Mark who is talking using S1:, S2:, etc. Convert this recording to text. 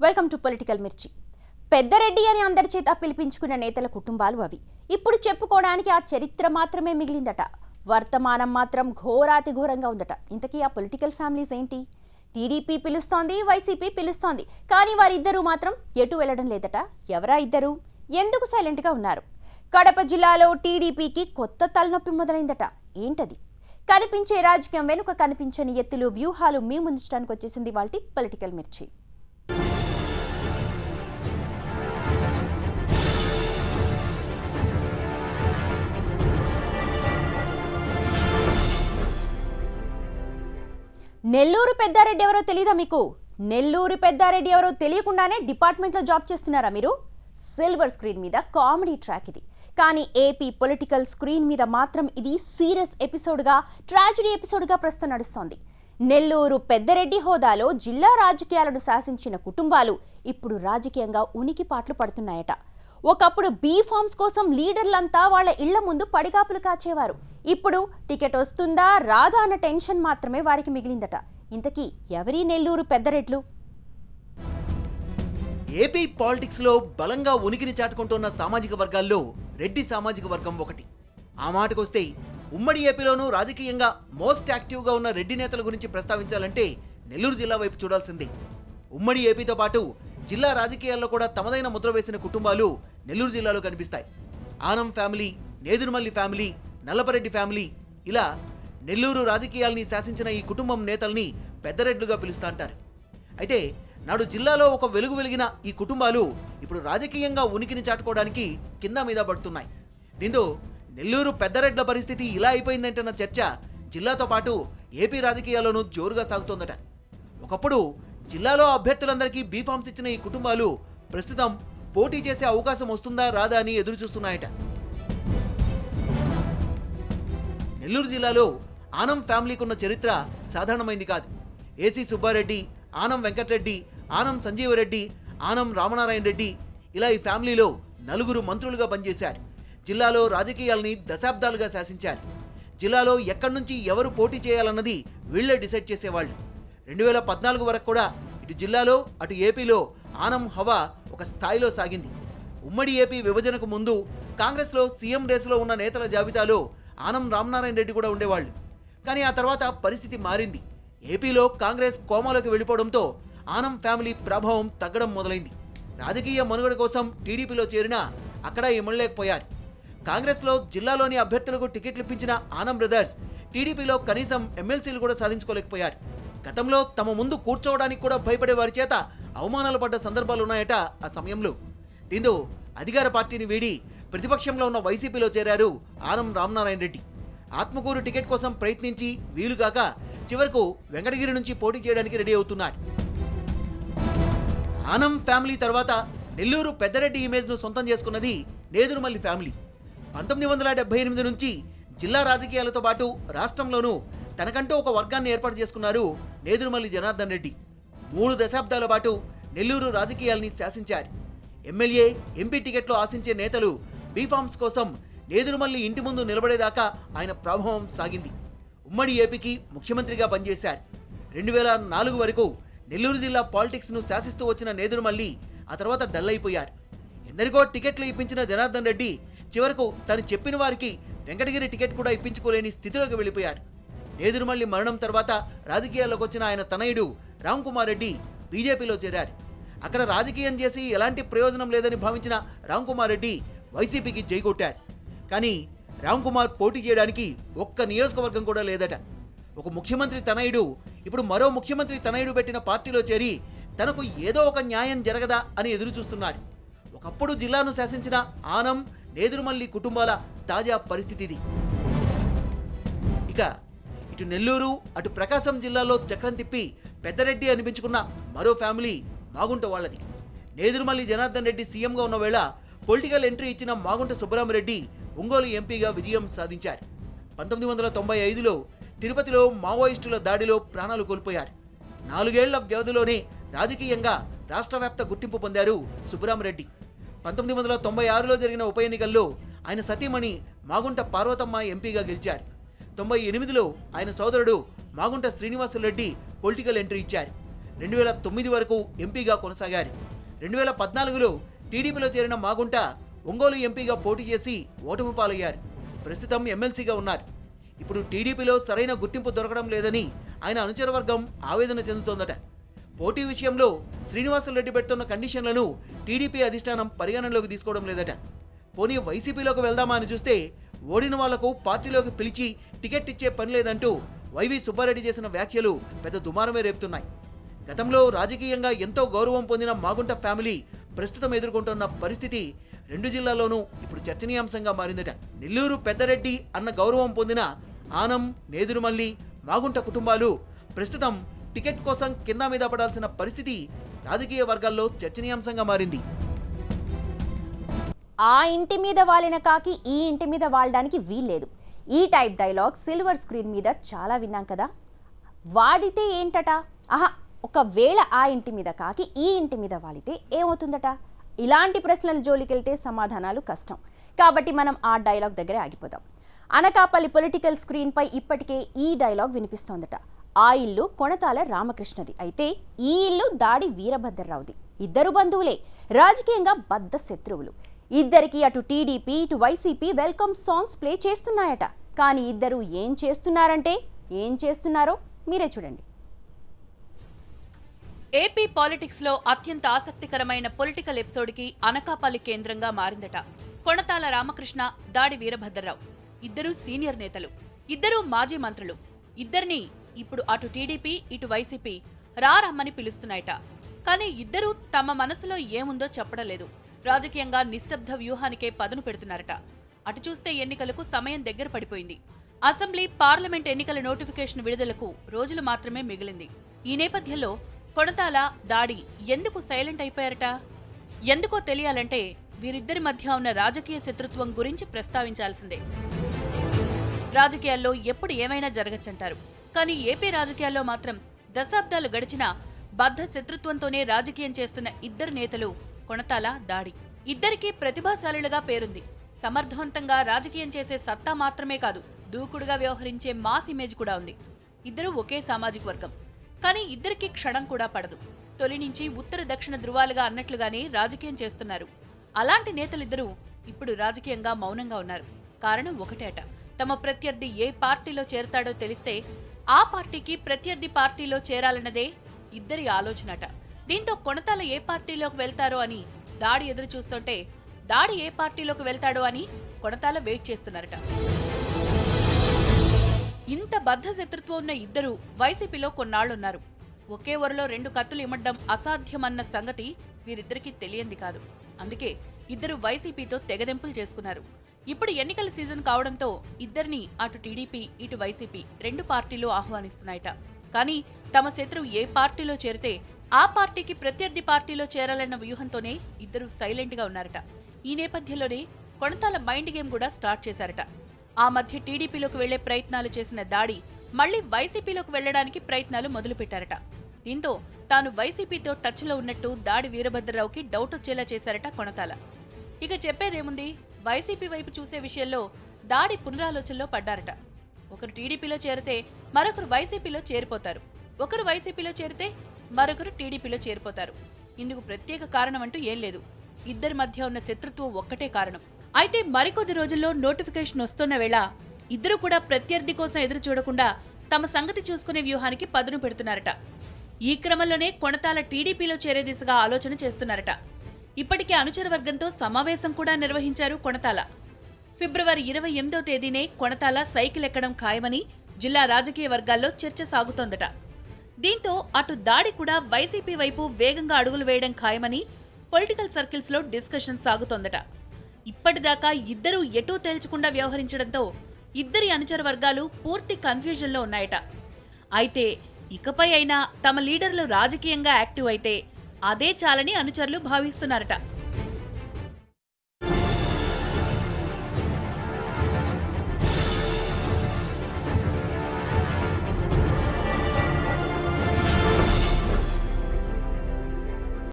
S1: Welcome to political మిర్చి. పెద్దరెడ్డి అని అందరి చేత పిలిపించుకున్న నేతల కుటుంబాలు అవి. ఇప్పుడు చెప్పుకోవడానికి ఆ చరిత్ర మాత్రమే మిగిలిందట. వర్తమానం మాత్రం ఘోరాతి ఘోరంగా ఉందట. ఇంతకీ ఆ పొలిటికల్ ఫ్యామిలీస్ ఏంటి? టీడీపీ పిలుస్తోంది, వైసీపీ పిలుస్తోంది, కానీ వారిద్దరూ మాత్రం ఎటు వెళ్లడం లేదట. ఎవరా ఇద్దరు? ఎందుకు సైలెంట్గా ఉన్నారు? కడప జిల్లాలో టీడీపీకి కొత్త తలనొప్పి మొదలైందట. ఏంటది? కనిపించే రాజకీయం వెనుక కనిపించని ఎత్తులు, వ్యూహాలు మీ ముందుంచడానికి వచ్చేసింది వాటి పొలిటికల్ మిర్చి. నెల్లూరు పెద్దారెడ్డి ఎవరో తెలీదా మీకు? నెల్లూరు పెద్దారెడ్డి ఎవరో తెలియకుండానే డిపార్ట్మెంట్లో జాబ్ చేస్తున్నారా మీరు? సిల్వర్ స్క్రీన్ మీద కామెడీ ట్రాక్ ఇది. కానీ ఏపీ పొలిటికల్ స్క్రీన్ మీద మాత్రం ఇది సీరియస్ ఎపిసోడ్గా, ట్రాజడీ ఎపిసోడ్గా ప్రస్తుతం నడుస్తోంది. నెల్లూరు పెద్దరెడ్డి హోదాలో జిల్లా రాజకీయాలను శాసించిన కుటుంబాలు ఇప్పుడు రాజకీయంగా ఉనికిపాట్లు పడుతున్నాయట. ఒకప్పుడు బీ ఫార్మ్స్ కోసం లీడర్లంతా వాళ్ల ఇళ్ల ముందు పడిగాపులు కాచేవారు. ఇప్పుడు టికెట్ వస్తుందా రాదా అన్న టెన్షన్ మాత్రమే వారికి మిగిలిందట. ఇంతకీ ఎవరి నెల్లూరు పెద్దరెడ్లు?
S2: ఏపీ పాలిటిక్స్ లో బలంగా ఉనికిని చాటుకుంటున్న సామాజిక వర్గాల్లో రెడ్డి సామాజిక వర్గం ఒకటి. ఆ మాటకొస్తే ఉమ్మడి ఏపీలోనూ రాజకీయంగా మోస్ట్ యాక్టివ్గా ఉన్న రెడ్డి నేతల గురించి ప్రస్తావించాలంటే నెల్లూరు జిల్లా వైపు చూడాల్సిందే. ఉమ్మడి ఏపీతో పాటు జిల్లా రాజకీయాల్లో కూడా తమదైన ముద్ర వేసిన కుటుంబాలు నెల్లూరు జిల్లాలో కనిపిస్తాయి. Anam family, Nedurumalli family, Nallapareddy family, ఇలా నెల్లూరు రాజకీయాల్ని శాసించిన ఈ కుటుంబం నేతల్ని పెద్దరెడ్లుగా పిలుస్తా అంటారు. అయితే నాడు జిల్లాలో ఒక వెలుగు వెలిగిన ఈ కుటుంబాలు ఇప్పుడు రాజకీయంగా ఉనికిని చాటుకోవడానికి కింద మీద పడుతున్నాయి. దీంతో నెల్లూరు పెద్దరెడ్ల పరిస్థితి ఇలా అయిపోయిందంటున్న చర్చ జిల్లాతో పాటు ఏపీ రాజకీయాల్లోనూ జోరుగా సాగుతోందట. ఒకప్పుడు జిల్లాలో అభ్యర్థులందరికీ బీఫామ్స్ ఇచ్చిన ఈ కుటుంబాలు ప్రస్తుతం పోటీ చేసే అవకాశం వస్తుందా రాదా అని ఎదురు చూస్తున్నాయట. నెల్లూరు జిల్లాలో ఆనం ఫ్యామిలీకి ఉన్న చరిత్ర సాధారణమైంది కాదు. ఏసీ సుబ్బారెడ్డి, ఆనం వెంకటరెడ్డి, ఆనం సంజీవరెడ్డి, ఆనం రామనారాయణ రెడ్డి, ఇలా ఈ ఫ్యామిలీలో నలుగురు మంత్రులుగా పనిచేశారు. జిల్లాలో రాజకీయాల్ని దశాబ్దాలుగా శాసించారు. జిల్లాలో ఎక్కడి నుంచి ఎవరు పోటీ చేయాలన్నది వీళ్లే డిసైడ్ చేసేవాళ్ళు. 2014 వరకు కూడా ఇటు జిల్లాలో అటు ఏపీలో ఆనం హవా ఒక స్థాయిలో సాగింది. ఉమ్మడి ఏపీ విభజనకు ముందు కాంగ్రెస్లో సీఎం రేసులో ఉన్న నేతల జాబితాలో ఆనం రామనారాయణ రెడ్డి కూడా ఉండేవాళ్ళు. కానీ ఆ తర్వాత పరిస్థితి మారింది. ఏపీలో కాంగ్రెస్ కోమాలోకి వెళ్ళిపోవడంతో ఆనం ఫ్యామిలీ ప్రభావం తగ్గడం మొదలైంది. రాజకీయ మనుగడ కోసం టీడీపీలో చేరినా అక్కడ ఇమ్మలేకపోయారు. కాంగ్రెస్లో జిల్లాలోని అభ్యర్థులకు టికెట్లు ఇప్పించిన ఆనం బ్రదర్స్ టీడీపీలో కనీసం ఎమ్మెల్సీలు కూడా సాధించుకోలేకపోయారు. గతంలో తమ ముందు కూర్చోవడానికి కూడా భయపడే వారి చేత అవమానాలు పడ్డ సందర్భాలున్నాయట ఆ సమయంలో. దీంతో అధికార పార్టీని వీడి ప్రతిపక్షంలో ఉన్న వైసీపీలో చేరారు ఆనం రామనారాయణ రెడ్డి. ఆత్మకూరు టికెట్ కోసం ప్రయత్నించి వీలుగాక చివరకు వెంకటగిరి నుంచి పోటీ చేయడానికి రెడీ అవుతున్నారు. ఆనం ఫ్యామిలీ తర్వాత నెల్లూరు పెద్దరెడ్డి ఇమేజ్ను సొంతం చేసుకున్నది నేదురుమల్లి ఫ్యామిలీ. 1978 నుంచి జిల్లా రాజకీయాలతో పాటు రాష్ట్రంలోనూ తనకంటూ ఒక వర్గాన్ని ఏర్పాటు చేసుకున్నారు నేదురుమల్లి జనార్దన్ రెడ్డి. 3 దశాబ్దాల పాటు నెల్లూరు రాజకీయాల్ని శాసించారు. ఎమ్మెల్యే, ఎంపీ టికెట్లు ఆశించే నేతలు బీఫామ్స్ కోసం నేదురుమల్లి ఇంటి ముందు నిలబడేదాకా ఆయన ప్రభావం సాగింది. ఉమ్మడి ఏపీకి ముఖ్యమంత్రిగా పనిచేశారు. 2004 వరకు నెల్లూరు జిల్లా పాలిటిక్స్ను శాసిస్తూ వచ్చిన నేదురుమల్లి ఆ తర్వాత డల్ అయిపోయారు. ఎందరికో టికెట్లు ఇప్పించిన జనార్దన్ రెడ్డి చివరకు తను చెప్పిన వారికి వెంకటగిరి టికెట్ కూడా ఇప్పించుకోలేని స్థితిలోకి వెళ్ళిపోయారు. నేదురుమల్లి మరణం తర్వాత రాజకీయాల్లోకి వచ్చిన ఆయన తనయుడు రామ్ కుమార్ రెడ్డి బీజేపీలో చేరారు. అక్కడ రాజకీయం చేసి ఎలాంటి ప్రయోజనం లేదని భావించిన రామ్ కుమార్ రెడ్డి వైసీపీకి జైకొట్టారు. కానీ రామ్ కుమార్ పోటీ చేయడానికి ఒక్క నియోజకవర్గం కూడా లేదట. ఒక ముఖ్యమంత్రి తనయుడు ఇప్పుడు మరో ముఖ్యమంత్రి తనయుడు పెట్టిన పార్టీలో చేరి తనకు ఏదో ఒక న్యాయం జరగదా అని ఎదురు చూస్తున్నారు. ఒకప్పుడు జిల్లాను శాసించిన ఆనం, నేదురుమల్లి కుటుంబాల తాజా పరిస్థితి ఇది. ఇక ఇటు నెల్లూరు అటు ప్రకాశం జిల్లాలో చక్రం తిప్పి పెద్దరెడ్డి అనిపించుకున్న మరో ఫ్యామిలీ మాగుంట వాళ్ళది. నేదురుమల్లి జనార్దన్ రెడ్డి సీఎంగా ఉన్న వేళ పొలిటికల్ ఎంట్రీ ఇచ్చిన మాగుంట సుబ్బరామరెడ్డి ఒంగోలు ఎంపీగా విజయం సాధించారు. 1995లో తిరుపతిలో మావోయిస్టుల దాడిలో ప్రాణాలు కోల్పోయారు. 4 ఏళ్ల వ్యవధిలోనే రాజకీయంగా రాష్ట్రవ్యాప్త గుర్తింపు పొందారు సుబ్బరామరెడ్డి. 1996లో జరిగిన ఉప ఎన్నికల్లో ఆయన సతీమణి మాగుంట పార్వతమ్మ ఎంపీగా గెలిచారు. 98లో ఆయన సోదరుడు మాగుంట శ్రీనివాసరెడ్డి పొలిటికల్ ఎంట్రీ ఇచ్చారు. 2009 వరకు ఎంపీగా కొనసాగారు. 2014లో టీడీపీలో చేరిన మాగుంట ఒంగోలు ఎంపీగా పోటీ చేసి ఓటమి పాలయ్యారు. ప్రస్తుతం ఎమ్మెల్సీగా ఉన్నారు. ఇప్పుడు టీడీపీలో సరైన గుర్తింపు దొరకడం లేదని ఆయన అనుచర వర్గం ఆవేదన చెందుతోందట. పోటీ విషయంలో శ్రీనివాసులరెడ్డి పెడుతున్న కండిషన్లను టీడీపీ అధిష్టానం పరిగణనలోకి తీసుకోవడం లేదట. పోనీ వైసీపీలోకి వెళ్దామా అని చూస్తే ఓడిన వాళ్లకు పార్టీలోకి పిలిచి టికెట్ ఇచ్చే పని లేదంటూ వైవి సుబ్బారెడ్డి చేసిన వ్యాఖ్యలు పెద్ద దుమారమే రేపుతున్నాయి. గతంలో రాజకీయంగా ఎంతో గౌరవం పొందిన మాగుంట ఫ్యామిలీ ప్రస్తుతం ఎదుర్కొంటున్న పరిస్థితి 2 జిల్లాల్లోనూ ఇప్పుడు చర్చనీయాంశంగా మారిందట. నెల్లూరు పెద్దరెడ్డి అన్న గౌరవం పొందిన ఆనం, నేదురుమల్లి, మాగుంట కుటుంబాలు ప్రస్తుతం టికెట్ కోసం కింద మీద పడాల్సిన పరిస్థితి రాజకీయ వర్గాల్లో చర్చనీయాంశంగా మారింది.
S1: ఆ ఇంటి మీద వాలిన కాకి ఈ ఇంటి మీద వాలడానికి వీల్లేదు. ఈ టైప్ డైలాగ్ సిల్వర్ స్క్రీన్ మీద చాలా విన్నాం కదా. వాడితే ఏంటట? ఒకవేళ ఆ ఇంటి మీద కాకి ఈ ఇంటి మీద వాలితే ఏమవుతుందట? ఇలాంటి ప్రశ్నల జోలికెళ్తే సమాధానాలు కష్టం. కాబట్టి మనం ఆ డైలాగ్ దగ్గరే ఆగిపోదాం. అనకాపల్లి పొలిటికల్ స్క్రీన్ పై ఇప్పటికే ఈ డైలాగ్ వినిపిస్తోందట. ఆ ఇల్లు కొణతాల రామకృష్ణది అయితే ఈ ఇల్లు దాడి వీరభద్రరావుది. ఇద్దరు బంధువులే, రాజకీయంగా బద్ద శత్రువులు. ఇద్దరికి అటు టీడీపీ ఇటు వైసీపీ వెల్కమ్ సాంగ్స్ ప్లే చేస్తున్నాయట. కానీ ఇద్దరు ఏం చేస్తున్నారో మీరే చూడండి.
S3: ఏపీ పాలిటిక్స్ లో అత్యంత ఆసక్తికరమైన పొలిటికల్ ఎపిసోడ్ కి అనకాపల్లి కేంద్రంగా మారిందట. కొణతాల రామకృష్ణ, దాడి వీరభద్రరావు ఇద్దరు సీనియర్ నేతలు, ఇద్దరు మాజీ మంత్రులు. ఇద్దరిని ఇప్పుడు అటు టీడీపీ ఇటు వైసీపీ రమ్మని పిలుస్తున్నాయట. కానీ ఇద్దరూ తమ మనసులో ఏముందో చెప్పడం లేదు. రాజకీయంగా నిశ్శబ్ద వ్యూహానికే పదును పెడుతున్నారట. అటు చూస్తే ఎన్నికలకు సమయం దగ్గర పడిపోయింది. అసెంబ్లీ, పార్లమెంట్ ఎన్నికల నోటిఫికేషన్ విడుదలకు రోజులు మాత్రమే మిగిలింది. ఈ నేపథ్యంలో కొణతాల, దాడి ఎందుకు సైలెంట్ అయిపోయారట? ఎందుకో తెలియాలంటే వీరిద్దరి మధ్య ఉన్న రాజకీయ శత్రుత్వం గురించి ప్రస్తావించాల్సిందే. రాజకీయాల్లో ఎప్పుడు ఏమైనా జరగచ్చంటారు. కానీ ఏపీ రాజకీయాల్లో మాత్రం దశాబ్దాలు గడిచినా బద్ధ శత్రుత్వంతోనే రాజకీయం చేస్తున్న ఇద్దరు నేతలు కొణతాల, దాడి. ఇద్దరికీ ప్రతిభాశాలులుగా పేరుంది. సమర్థవంతంగా రాజకీయం చేసే సత్తా మాత్రమే కాదు, దూకుడుగా వ్యవహరించే మాస్ ఇమేజ్ కూడా ఉంది. ఇద్దరు ఒకే సామాజిక వర్గం. కానీ ఇద్దరికి క్షణం కూడా పడదు. తొలి నుంచి ఉత్తర దక్షిణ ధృవాలుగా అన్నట్లుగానే రాజకీయం చేస్తున్నారు. అలాంటి నేతలిద్దరూ ఇప్పుడు రాజకీయంగా మౌనంగా ఉన్నారు. కారణం ఒకటేట, తమ ప్రత్యర్థి ఏ పార్టీలో చేరతాడో తెలిస్తే ఆ పార్టీకి ప్రత్యర్థి పార్టీలో చేరాలన్నదే ఇద్దరి ఆలోచనట. దీంతో కొణతాల ఏ పార్టీలోకి వెళ్తారో అని దాడి ఎదురు చూస్తుంటే, దాడి ఏ పార్టీలోకి వెళ్తాడో అని కొణతాల వెయిట్ చేస్తున్నారట. ఇంత బద్ధ శత్రుత్వం ఉన్న ఇద్దరు వైసీపీలో కొన్నాళ్లున్నారు. ఒకే వరలో 2 కత్తులు ఇమ్మడం అసాధ్యమన్న సంగతి వీరిద్దరికీ తెలియంది కాదు. అందుకే ఇద్దరు వైసీపీతో తెగదెంపులు చేసుకున్నారు. ఇప్పుడు ఎన్నికల సీజన్ కావడంతో ఇద్దరిని అటు టీడీపీ ఇటు వైసీపీ 2 పార్టీలు ఆహ్వానిస్తున్నాయట. కానీ తమ శత్రువు ఏ పార్టీలో చేరితే ఆ పార్టీకి ప్రత్యర్థి పార్టీలో చేరాలన్న వ్యూహంతోనే ఇద్దరు సైలెంట్ గా ఉన్నారట. ఈ నేపథ్యంలోనే కొణతాల మైండ్ గేమ్ కూడా స్టార్ట్ చేశారట. ఆ మధ్య టీడీపీలోకి వెళ్లే ప్రయత్నాలు చేసిన దాడి మళ్లీ వైసీపీలోకి వెళ్లడానికి ప్రయత్నాలు మొదలుపెట్టారట. దీంతో తాను వైసీపీతో టచ్ లో ఉన్నట్టు దాడి వీరభద్రరావుకి డౌట్ వచ్చేలా చేశారట కొణతాల. ఇక చెప్పేదేముంది, వైసీపీ వైపు చూసే విషయంలో దాడి పునరాలోచనలో పడ్డారట. ఒకరు టీడీపీలో చేరితే మరొకరు వైసీపీలో చేరిపోతారు, ఒకరు వైసీపీలో చేరితే మరొకరు టీడీపీలో చేరిపోతారు. ఇందుకు ప్రత్యేక కారణం అంటూ ఏం లేదు. ఇద్దరి మధ్య ఉన్న శత్రుత్వం ఒక్కటే కారణం. అయితే మరికొద్ది రోజుల్లో నోటిఫికేషన్ వస్తున్న వేళ ఇద్దరు కూడా ప్రత్యర్థి కోసం ఎదురు చూడకుండా తమ సంగతి చూసుకునే వ్యూహానికి పదును పెడుతున్నారట. ఈ క్రమంలోనే కొణతాల టీడీపీలో చేరే దిశగా ఆలోచన చేస్తున్నారట. ఇప్పటికే అనుచర వర్గంతో సమావేశం కూడా నిర్వహించారు కొణతాల. ఫిబ్రవరి 28వ తేదీనే కొణతాల సైకిల్ ఎక్కడం ఖాయమని జిల్లా రాజకీయ వర్గాల్లో చర్చ సాగుతోందట. దీంతో అటు దాడి కూడా వైసీపీ వైపు వేగంగా అడుగులు వేయడం ఖాయమని పొలిటికల్ సర్కిల్స్ లో డిస్కషన్ సాగుతోందట. ఇప్పటిదాకా ఇద్దరూ ఎటూ తేల్చకుండా వ్యవహరించడంతో ఇద్దరి అనుచర వర్గాలు పూర్తి కన్ఫ్యూజన్ లో ఉన్నాయట. అయితే ఇకపై అయినా తమ లీడర్లు రాజకీయంగా యాక్టివ్ అయితే అదే చాలని అనుచరులు భావిస్తున్నారట.